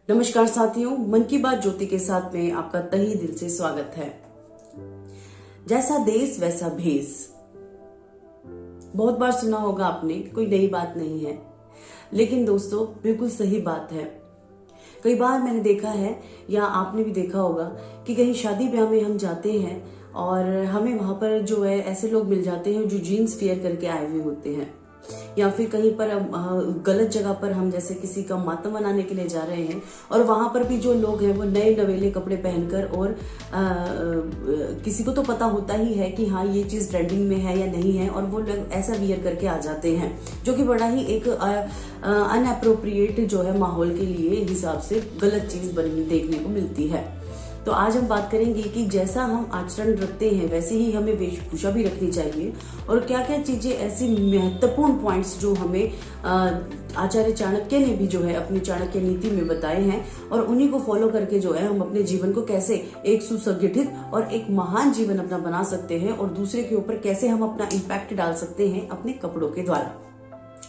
नमस्कार साथियों, मन की बात ज्योति के साथ में आपका तहे दिल से स्वागत है। जैसा देश वैसा भेष, बहुत बार सुना होगा आपने, कोई नई बात नहीं है, लेकिन दोस्तों बिल्कुल सही बात है। कई बार मैंने देखा है या आपने भी देखा होगा कि कहीं शादी ब्याह में हम जाते हैं और हमें वहां पर जो है ऐसे लोग मिल जाते हैं जो जीन्स वेयर करके आए हुए होते हैं, या फिर कहीं पर गलत जगह पर हम जैसे किसी का मातम मनाने के लिए जा रहे हैं और वहां पर भी जो लोग हैं वो नए नवेले कपड़े पहनकर और किसी को तो पता होता ही है कि हाँ ये चीज ट्रेंडिंग में है या नहीं है, और वो लोग ऐसा वियर करके आ जाते हैं जो कि बड़ा ही एक अनअप्रोप्रिएट जो है माहौल के लिए हिसाब से गलत चीज बनी देखने को मिलती है। तो आज हम बात करेंगे कि जैसा हम आचरण रखते हैं वैसे ही हमें वेशभूषा भी रखनी चाहिए, और क्या क्या चीजें ऐसी महत्वपूर्ण पॉइंट्स जो हमें आचार्य चाणक्य ने भी जो है अपनी चाणक्य नीति में बताए हैं, और उन्हीं को फॉलो करके जो है हम अपने जीवन को कैसे एक सुसंगठित और एक महान जीवन अपना बना सकते हैं, और दूसरे के ऊपर कैसे हम अपना इम्पैक्ट डाल सकते हैं अपने कपड़ों के द्वारा।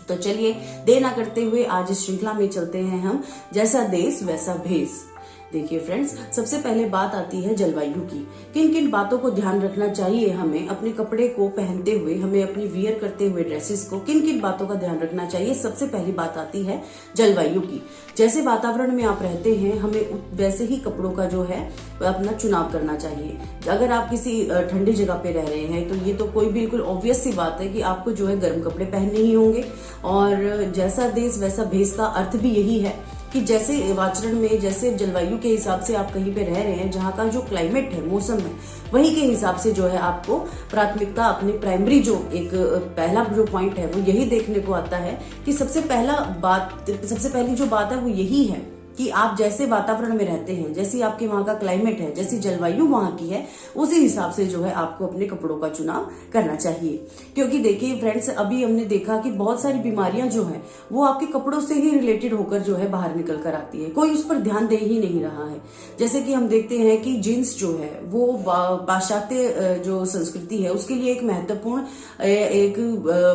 तो चलिए देर ना करते हुए आज इस श्रृंखला में चलते हैं हम, जैसा देश वैसा भेष। देखिए फ्रेंड्स, सबसे पहले बात आती है जलवायु की। किन किन बातों को ध्यान रखना चाहिए हमें अपने कपड़े को पहनते हुए, हमें अपनी वियर करते हुए ड्रेसेस को किन किन बातों का ध्यान रखना चाहिए। सबसे पहली बात आती है जलवायु की। जैसे वातावरण में आप रहते हैं हमें वैसे ही कपड़ों का जो है अपना चुनाव करना चाहिए। अगर आप किसी ठंडी जगह पे रह रहे हैं तो ये तो कोई बिल्कुल ऑब्वियस सी बात है कि आपको जो है गर्म कपड़े पहनने ही होंगे, और जैसा देश वैसा भेष का अर्थ भी यही है कि जैसे आचरण में, जैसे जलवायु के हिसाब से आप कहीं पे रह रहे हैं, जहाँ का जो क्लाइमेट है, मौसम है, वही के हिसाब से जो है आपको प्राथमिकता अपने प्राइमरी जो एक पहला जो पॉइंट है वो यही देखने को आता है कि सबसे पहली जो बात है वो यही है कि आप जैसे वातावरण में रहते हैं, जैसी आपके वहां का क्लाइमेट है, जैसी जलवायु वहां की है, उसी हिसाब से जो है आपको अपने कपड़ों का चुनाव करना चाहिए। क्योंकि देखिए फ्रेंड्स, अभी हमने देखा कि बहुत सारी बीमारियां जो है वो आपके कपड़ों से ही रिलेटेड होकर जो है बाहर निकल कर आती है, कोई उस पर ध्यान दे ही नहीं रहा है। जैसे कि हम देखते हैं कि जीन्स जो है वो पाश्चात्य जो संस्कृति है उसके लिए एक महत्वपूर्ण एक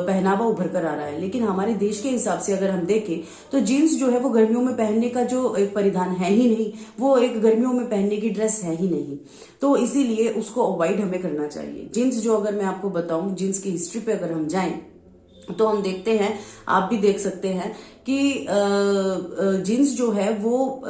पहनावा उभर कर आ रहा है, लेकिन हमारे देश के हिसाब से अगर हम देखें तो जीन्स जो है वो गर्मियों में पहनने का जो एक परिधान है ही नहीं, वो एक गर्मियों में पहनने की ड्रेस है ही नहीं, तो इसीलिए उसको अवॉइड हमें करना चाहिए। जीन्स जो, अगर मैं आपको बताऊं जीन्स की हिस्ट्री पे अगर हम जाएं तो हम देखते हैं, आप भी देख सकते हैं कि जीन्स जो है वो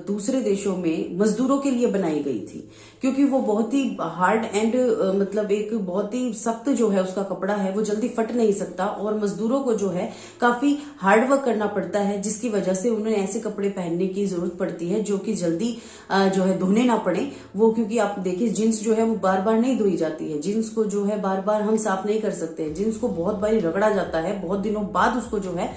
दूसरे देशों में मजदूरों के लिए बनाई गई थी, क्योंकि वो बहुत ही हार्ड एंड मतलब एक बहुत ही सख्त जो है उसका कपड़ा है, वो जल्दी फट नहीं सकता, और मजदूरों को जो है काफी हार्ड वर्क करना पड़ता है, जिसकी वजह से उन्हें ऐसे कपड़े पहनने की जरूरत पड़ती है जो कि जल्दी जो है धोने ना पड़े वो, क्योंकि आप देखिए जीन्स जो है वो बार बार नहीं धोई जाती है, जीन्स को जो है बार बार हम साफ नहीं कर सकते हैं, जीन्स को बहुत बार रगड़ा जाता है, बहुत दिनों बाद उसको जो है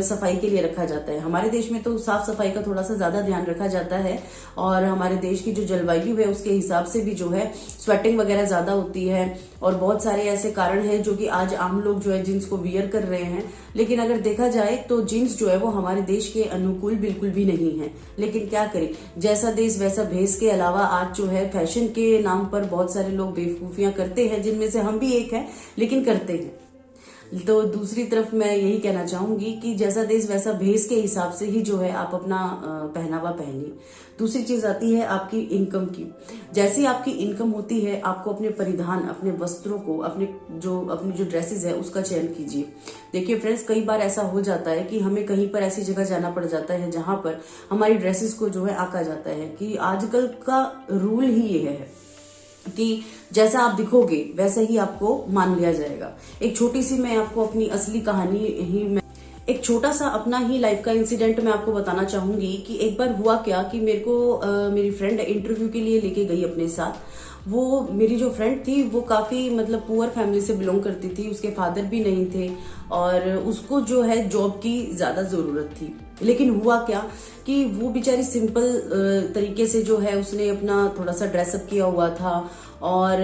सफाई के लिए रखा जाता है। हमारे देश में तो साफ सफाई का थोड़ा सा ज्यादा ध्यान रखा जाता है, और हमारे देश की जो जलवायु है उसके हिसाब से भी जो है स्वेटिंग वगैरह ज्यादा होती है, और बहुत सारे ऐसे कारण हैं जो कि आज आम लोग जो है जीन्स को वियर कर रहे हैं। लेकिन अगर देखा जाए तो जीन्स जो है वो हमारे देश के अनुकूल बिल्कुल भी नहीं है, लेकिन क्या करें, जैसा देश वैसा भेष के अलावा आज जो है फैशन के नाम पर बहुत सारे लोग बेवकूफियां करते हैं, जिनमें से हम भी एक हैं, लेकिन करते हैं। तो दूसरी तरफ मैं यही कहना चाहूंगी कि जैसा देश वैसा भेष के हिसाब से ही जो है आप अपना पहनावा पहनिए। दूसरी चीज आती है आपकी इनकम की। जैसी आपकी इनकम होती है, आपको अपने परिधान, अपने वस्त्रों को, अपनी जो ड्रेसेस है उसका चयन कीजिए। देखिए फ्रेंड्स, कई बार ऐसा हो जाता है कि हमें कहीं पर ऐसी जगह जाना पड़ जाता है जहां पर हमारी ड्रेसेस को जो है आका जाता है, कि आजकल का रूल ही ये है कि जैसा आप दिखोगे वैसा ही आपको मान लिया जाएगा। एक छोटी सी मैं आपको अपनी असली कहानी एक छोटा सा अपना ही लाइफ का इंसिडेंट मैं आपको बताना चाहूंगी कि एक बार हुआ क्या कि मेरे को मेरी फ्रेंड इंटरव्यू के लिए लेके गई अपने साथ। वो मेरी जो फ्रेंड थी वो काफी मतलब पुअर फैमिली से बिलोंग करती थी, उसके फादर भी नहीं थे, और उसको जो है जॉब की ज्यादा जरूरत थी। लेकिन हुआ क्या कि वो बेचारी सिंपल तरीके से जो है उसने अपना थोड़ा सा ड्रेसअप किया हुआ था, और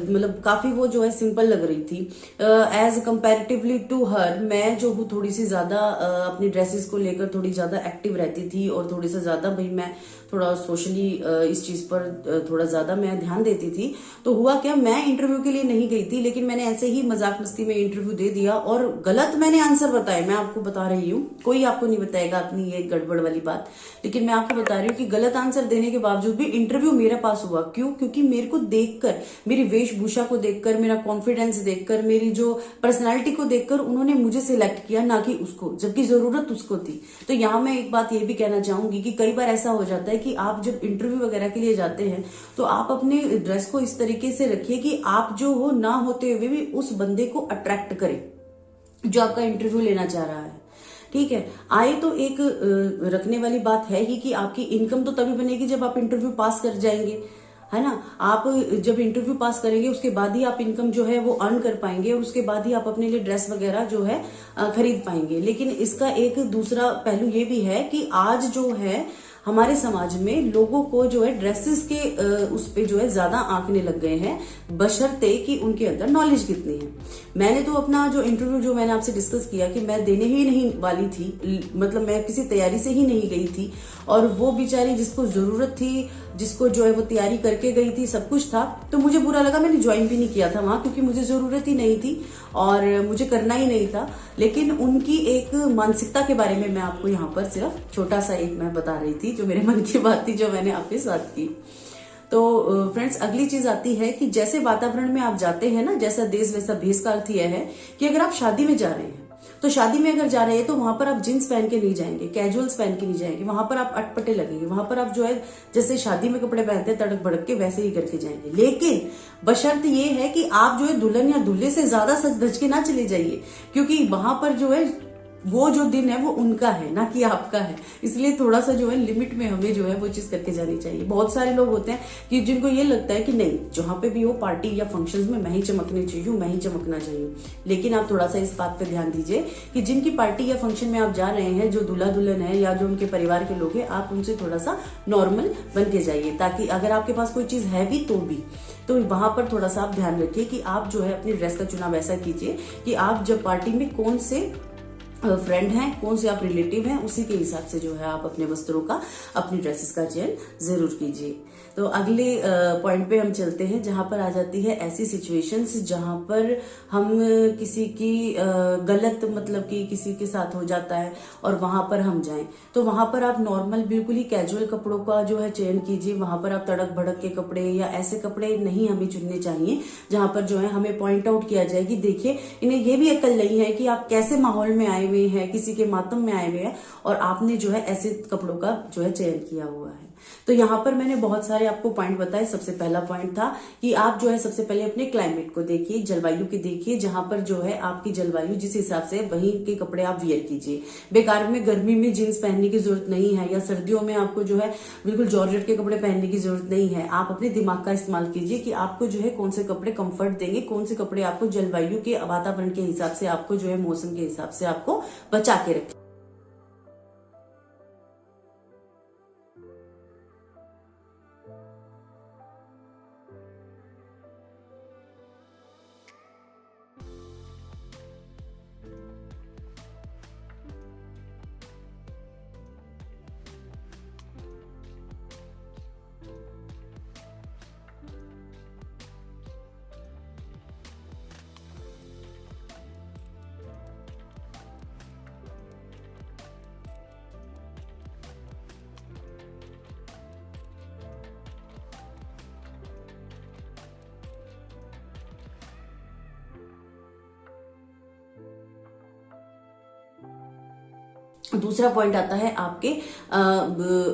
मतलब काफी वो जो है सिंपल लग रही थी एज कंपैरेटिवली टू हर। मैं जो हूँ थोड़ी सी ज्यादा अपनी ड्रेसेस को लेकर थोड़ी ज्यादा एक्टिव रहती थी, और थोड़ी सा ज्यादा भाई मैं थोड़ा सोशली इस चीज पर थोड़ा ज्यादा मैं ध्यान देती थी। तो हुआ क्या, मैं इंटरव्यू के लिए नहीं गई थी, लेकिन मैंने ऐसे ही मजाक मस्ती में इंटरव्यू दे दिया और गलत मैंने आंसर बताए। मैं आपको बता रही हूँ, कोई आपको नहीं बताएगा अपनी ये गड़बड़ वाली बात, लेकिन मैं आपको बता रही हूँ कि गलत आंसर देने के बावजूद भी इंटरव्यू मेरे पास हुआ। क्यों? क्योंकि मेरे को देखकर, मेरी वेशभूषा को देखकर, मेरा कॉन्फिडेंस देखकर, मेरी जो पर्सनालिटी को देखकर उन्होंने मुझे सिलेक्ट किया, ना कि उसको, जबकि जरूरत उसको थी। तो यहाँ मैं एक बात ये भी कहना चाहूंगी कि कई बार ऐसा हो जाता है कि आप जब इंटरव्यू वगैरह के लिए जाते हैं तो आप अपने ड्रेस को इस तरीके से रखिए कि आप जो हो ना होते हुए भी उस बंदे को अट्रैक्ट करें जो आपका इंटरव्यू लेना चाह रहा है। ठीक है, आय तो एक रखने वाली बात है ही कि आपकी इनकम तो तभी बनेगी जब आप इंटरव्यू पास कर जाएंगे, है ना। आप जब इंटरव्यू पास करेंगे उसके बाद ही आप इनकम जो है वो अर्न कर पाएंगे और उसके बाद ही आप अपने लिए ड्रेस वगैरह जो है खरीद पाएंगे। लेकिन इसका एक दूसरा पहलू ये भी है कि आज जो है हमारे समाज में लोगों को जो है ड्रेसेस के उस पे जो है ज्यादा आंकने लग गए हैं, बशर्ते कि उनके अंदर नॉलेज कितनी है। मैंने तो अपना जो इंटरव्यू जो मैंने आपसे डिस्कस किया कि मैं देने ही नहीं वाली थी, मतलब मैं किसी तैयारी से ही नहीं गई थी, और वो बेचारी जिसको जरूरत थी, जिसको जो है वो तैयारी करके गई थी, सब कुछ था, तो मुझे बुरा लगा, मैंने ज्वाइन भी नहीं किया था वहां, क्योंकि मुझे जरूरत ही नहीं थी और मुझे करना ही नहीं था। लेकिन उनकी एक मानसिकता के बारे में मैं आपको यहाँ पर सिर्फ छोटा सा एक मैं बता रही थी, जो मेरे मन की बात थी, जो मैंने आपके साथ की। तो फ्रेंड्स, अगली चीज आती है कि जैसे वातावरण में आप जाते हैं ना, जैसा देश वैसा भेष का अर्थ यह है कि अगर आप शादी में जा रहे हैं तो शादी में अगर जा रहे हैं तो वहां पर आप जींस पहन के नहीं जाएंगे, कैजुअल्स पहन के नहीं जाएंगे, वहां पर आप अटपटे लगेंगे, वहां पर आप जो है जैसे शादी में कपड़े पहनते हैं तड़क भड़क के, वैसे ही करके जाएंगे। लेकिन बशर्त ये है कि आप जो है दुल्हन या दूल्हे से ज्यादा सज धज के ना चले जाइए, क्योंकि वहां पर जो है वो जो दिन है वो उनका है, ना कि आपका है। इसलिए थोड़ा सा जो है लिमिट में हमें जो है वो चीज करके जानी चाहिए। बहुत सारे लोग होते हैं कि जिनको ये लगता है कि नहीं, जहां पे भी हो पार्टी या फंक्शंस में मैं ही चमकनी चाहिए, मैं ही चमकना चाहिए। लेकिन आप थोड़ा सा इस बात पे ध्यान दीजिए कि जिनकी पार्टी या फंक्शन में आप जा रहे हैं, जो दूल्हा दुल्हन है या जो उनके परिवार के लोग हैं, आप उनसे थोड़ा सा नॉर्मल बन के जाइए, ताकि अगर आपके पास कोई चीज है भी तो वहां पर थोड़ा सा आप ध्यान रखिए कि आप जो है अपनी ड्रेस का चुनाव ऐसा कीजिए कि आप जब पार्टी में कौन से फ्रेंड हैं, कौन से आप रिलेटिव हैं, उसी के हिसाब से जो है आप अपने वस्त्रों का, अपनी ड्रेसेस का चयन जरूर कीजिए। तो अगले पॉइंट पे हम चलते हैं, जहां पर आ जाती है ऐसी सिचुएशंस जहां पर हम किसी की गलत, मतलब कि किसी के साथ हो जाता है और वहां पर हम जाएं, तो वहां पर आप नॉर्मल बिल्कुल ही कैजुअल कपड़ों का जो है चयन कीजिए। वहां पर आप तड़क भड़क के कपड़े या ऐसे कपड़े नहीं हमें चुनने चाहिए जहां पर जो है हमें पॉइंट आउट किया जाए कि देखिए इन्हें ये भी अक्ल नहीं है कि आप कैसे माहौल में आए हुए हैं, किसी के मातम में आए हुए हैं और आपने जो है ऐसे कपड़ों का जो है चयन किया हुआ है। तो यहाँ पर मैंने बहुत सारे आपको पॉइंट बताए। सबसे पहला पॉइंट था कि आप जो है सबसे पहले अपने क्लाइमेट को देखिए, जलवायु के देखिए, जहां पर जो है आपकी जलवायु जिस हिसाब से वहीं के कपड़े आप वियर कीजिए। बेकार में गर्मी में जींस पहनने की जरूरत नहीं है, या सर्दियों में आपको जो है बिल्कुल जॉर्जेट के कपड़े पहनने की जरूरत नहीं है। आप अपने दिमाग का इस्तेमाल कीजिए कि आपको जो है कौन से कपड़े कंफर्ट देंगे, कौन से कपड़े आपको जलवायु के, वातावरण के हिसाब से, आपको जो है मौसम के हिसाब से आपको बचा के रखें। दूसरा पॉइंट आता है आपके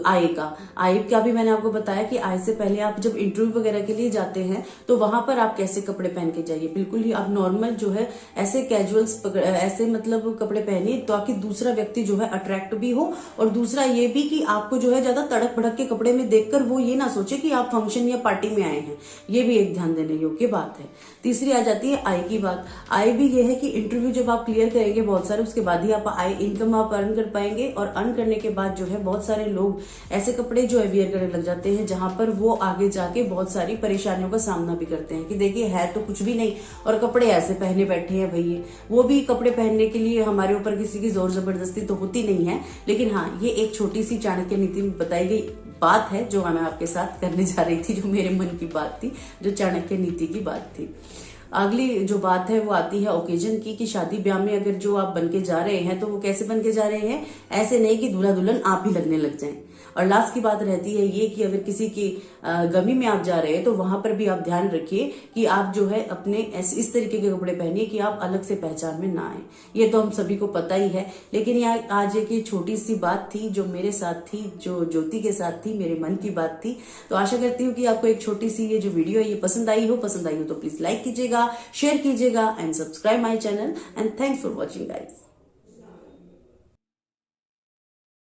आय का। आय का भी मैंने आपको बताया कि आय से पहले आप जब इंटरव्यू वगैरह के लिए जाते हैं तो वहां पर आप कैसे कपड़े पहन के जाइए। बिल्कुल ही आप नॉर्मल जो है ऐसे कैजुअल्स ऐसे मतलब कपड़े पहनिए ताकि दूसरा व्यक्ति जो है अट्रैक्ट भी हो, और दूसरा ये भी कि आपको जो है ज्यादा तड़क भड़क के कपड़े में देखकर वो ये ना सोचे कि आप फंक्शन या पार्टी में आए हैं। ये भी एक ध्यान देने योग्य बात है। तीसरी आ जाती है आय की बात। आय भी ये है कि इंटरव्यू जब आप क्लियर करेंगे बहुत सारे, उसके बाद ही आप आय इनकम आप अर्न कर पाएंगे, और अर्न करने के बाद जो है बहुत सारे लोग ऐसे कपड़े जो है वियर करने लग जाते हैं जहां पर वो आगे जाके बहुत सारी परेशानियों का सामना भी करते हैं कि देखिए है तो कुछ भी नहीं और कपड़े ऐसे पहने बैठे हैं भैया। वो भी कपड़े पहनने के लिए हमारे ऊपर किसी की जोर जबरदस्ती तो होती नहीं है, लेकिन हाँ ये एक छोटी सी चाणक्य नीति में बताई गई बात है जो मैं आपके साथ करने जा रही थी, जो मेरे मन की बात थी, जो चाणक्य नीति की बात थी। अगली जो बात है वो आती है ओकेजन की, कि शादी ब्याह में अगर जो आप बन के जा रहे हैं तो वो कैसे बन के जा रहे हैं, ऐसे नहीं कि दूल्हा दुल्हन आप ही लगने लग जाएं। और लास्ट की बात रहती है ये कि अगर किसी की गमी में आप जा रहे हैं तो वहां पर भी आप ध्यान रखिए कि आप जो है अपने इस तरीके के कपड़े पहनिए कि आप अलग से पहचान में ना आए। ये तो हम सभी को पता ही है, लेकिन यहाँ आज एक छोटी सी बात थी जो मेरे साथ थी, जो ज्योति के साथ थी, मेरे मन की बात थी। तो आशा करती हूँ कि आपको एक छोटी सी ये जो वीडियो है ये पसंद आई हो तो प्लीज लाइक कीजिएगा, शेयर कीजिएगा and subscribe my channel and thanks for watching guys.